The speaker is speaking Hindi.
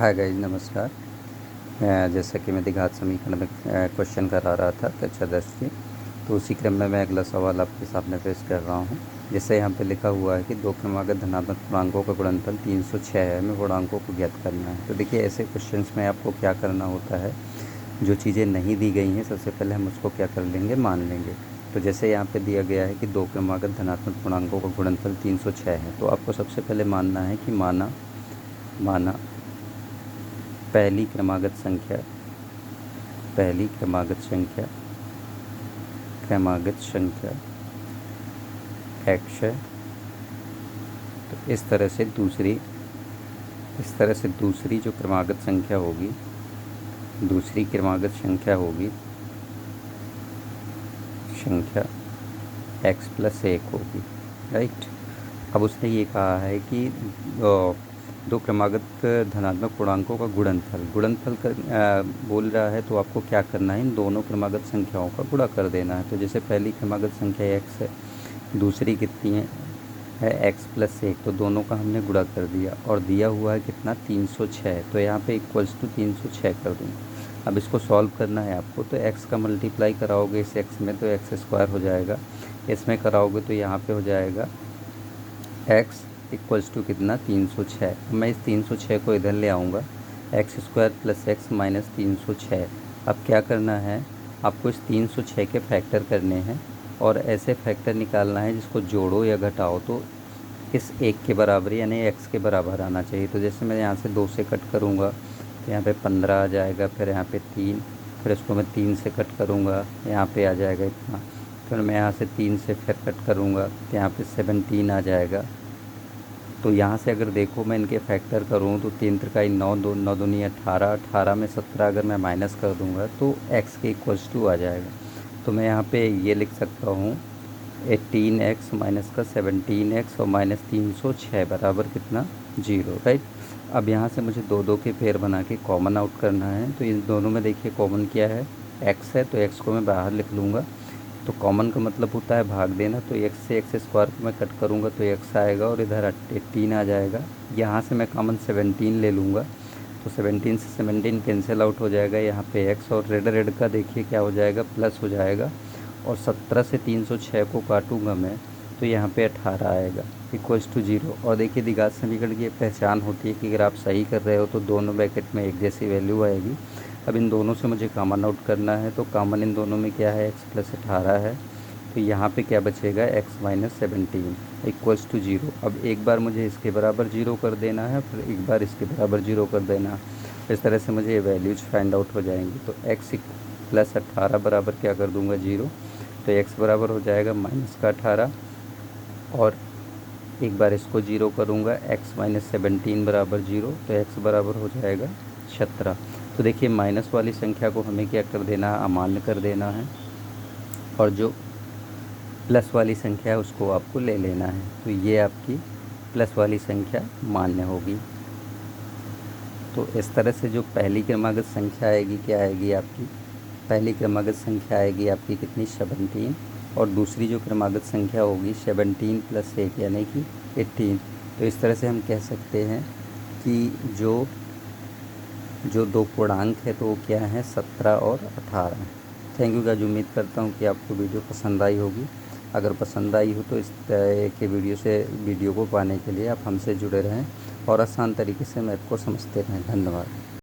हाय गाइस, नमस्कार। जैसा कि मैं द्विघात समीकरण में क्वेश्चन करा रहा था कक्षा 10 की, तो उसी क्रम में मैं अगला सवाल आपके सामने पेश कर रहा हूँ। जैसे यहाँ पे लिखा हुआ है कि दो क्रमागत धनात्मक पूर्णांकों का गुणनफल 306 है, हमें पूर्णांकों को ज्ञात करना है। तो देखिए, ऐसे क्वेश्चंस में आपको क्या करना होता है, जो चीज़ें नहीं दी गई हैं सबसे पहले हम उसको क्या कर लेंगे, मान लेंगे। तो जैसे यहाँ पे दिया गया है कि दो क्रमागत धनात्मक पूर्णांकों का गुणनफल 306 है, तो आपको सबसे पहले मानना है कि माना पहली क्रमागत संख्या x है। तो इस तरह से दूसरी जो क्रमागत संख्या होगी, संख्या x+1 होगी, राइट। अब उसने ये कहा है कि दो क्रमागत धनात्मक पूर्णांकों का गुणनफल बोल रहा है, तो आपको क्या करना है, इन दोनों क्रमागत संख्याओं का गुणा कर देना है। तो जैसे पहली क्रमागत संख्या x है, दूसरी कितनी है x+1, तो दोनों का हमने गुणा कर दिया और दिया हुआ है कितना, 306। तो यहाँ पे इक्वल्स टू 306 कर दूँगा। अब इसको सॉल्व करना है आपको, तो x का मल्टीप्लाई कराओगे इस x में तो x² हो जाएगा, इसमें कराओगे तो यहाँ पे हो जाएगा x इक्वल्स टू कितना, 306। मैं इस 306 को इधर ले आऊँगा, x² + x - 306। अब क्या करना है, आपको इस 306 के फैक्टर करने हैं और ऐसे फैक्टर निकालना है जिसको जोड़ो या घटाओ तो इस 1 के बराबर यानी x के बराबर आना चाहिए। तो जैसे मैं यहाँ से 2 से कट करूँगा तो यहाँ पे 15 आ जाएगा, फिर यहाँ पे 3, फिर इसको मैं 3 से कट करूँगा, यहाँ पे आ जाएगा इतना, फिर मैं यहाँ से 3 से फिर कट करूँगा तो यहाँ पे 17 आ जाएगा। तो यहाँ से अगर देखो मैं इनके फैक्टर करूँ तो 3 त्रिकाई 9, 2 9 दूनी 18, 18 में 17 अगर मैं माइनस कर दूँगा तो x के इक्वल्स टू आ जाएगा। तो मैं यहाँ पे ये लिख सकता हूँ 18x माइनस का 17x और माइनस 306 बराबर कितना, 0, राइट। अब यहाँ से मुझे दो के पेयर बना के कॉमन आउट करना है। तो इन दोनों में देखिए कॉमन क्या है, x है, तो x को मैं बाहर लिख लूँगा। तो कॉमन का मतलब होता है भाग देना, तो x से x² को मैं कट करूँगा तो x आएगा और इधर 18 आ जाएगा। यहाँ से मैं कॉमन 17 ले लूँगा, तो 17 से 17 कैंसिल आउट हो जाएगा, यहाँ पे x और रेड का देखिए क्या हो जाएगा, प्लस हो जाएगा। और 17 से 306 को काटूँगा मैं तो यहाँ पे 18 आएगा इक्वल्स टू 0। और देखिए द्विघात समीकरण की एक पहचान होती है कि अगर आप सही कर रहे हो तो दोनों ब्रैकेट में एक जैसी वैल्यू आएगी। अब इन दोनों से मुझे कॉमन आउट करना है, तो कॉमन इन दोनों में क्या है, x+18 है, तो यहाँ पे क्या बचेगा, x - 17 इक्वल्स टू 0। अब एक बार मुझे इसके बराबर 0 कर देना है, फिर एक बार इसके बराबर 0 कर देना है। इस तरह से मुझे ये वैल्यूज फाइंड आउट हो जाएंगी। तो x+18 बराबर क्या कर दूँगा, 0, तो x बराबर हो जाएगा -18 और एक बार इसको 0 करूँगा, x - 17 बराबर 0, तो x बराबर हो जाएगा 17। तो देखिए माइनस वाली संख्या को हमें क्या कर देना है, अमान्य कर देना है, और जो प्लस वाली संख्या है उसको आपको ले लेना है। तो ये आपकी प्लस वाली संख्या मान्य होगी। तो इस तरह से जो पहली क्रमागत संख्या आएगी, क्या आएगी आपकी, पहली क्रमागत संख्या आएगी आपकी कितनी, 17, और दूसरी जो क्रमागत संख्या होगी 17 + 1 यानी कि 18। तो इस तरह से हम कह सकते हैं कि जो दो पूर्णांक है तो वो क्या है, 17 और 18। थैंक यू गाइस, उम्मीद करता हूँ कि आपको वीडियो पसंद आई होगी। अगर पसंद आई हो तो इस तरह के वीडियो को पाने के लिए आप हमसे जुड़े रहें और आसान तरीके से मैथ को समझते रहें। धन्यवाद।